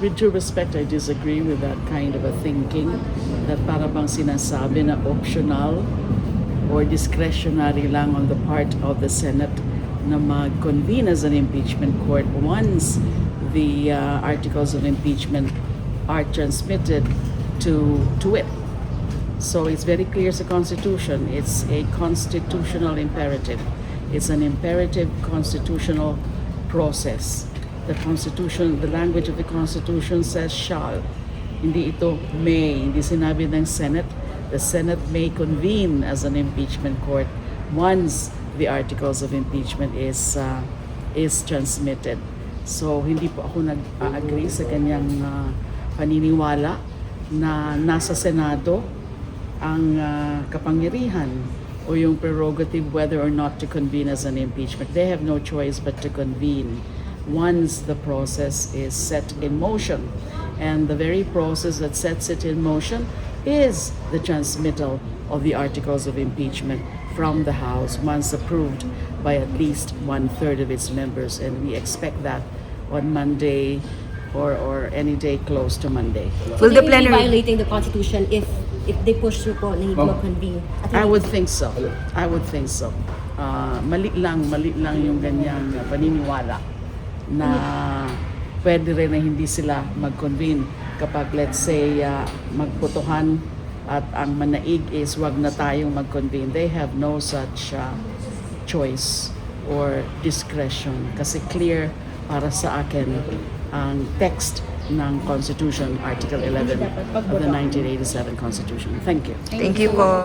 With due respect, I disagree with that kind of a thinking that para bang sinasabi na optional or discretionary lang on the part of the Senate na mag-convene as an impeachment court once the articles of impeachment are transmitted to it. So it's very clear sa Constitution. It's a constitutional imperative. It's an imperative constitutional process. The Constitution, the language of the Constitution says shall. Hindi ito may. Hindi sinabi ng Senate. The Senate may convene as an impeachment court once the articles of impeachment is transmitted. So hindi po ako nag-agree sa kanyang paniniwala na nasa Senado ang kapangyarihan o yung prerogative whether or not to convene as an impeachment. They have no choice but to convene once the process is set in motion. And the very process that sets it in motion is the transmittal of the articles of impeachment from the House once approved by at least 1/3 of its members. And we expect that on Monday or any day close to Monday. Will the They will be plenary violating the Constitution if they push through po na hindi mag-convene? I would think so. I would think so. Mali lang yung ganyang paniniwala na pwede rin na hindi sila mag-convene kapag let's say magbotohan at ang manaig is wag na tayong mag-convene. They have no such choice or discretion kasi clear para sa akin ang text ng Constitution, Article 11 of the 1987 Constitution. Thank you. Thank you po.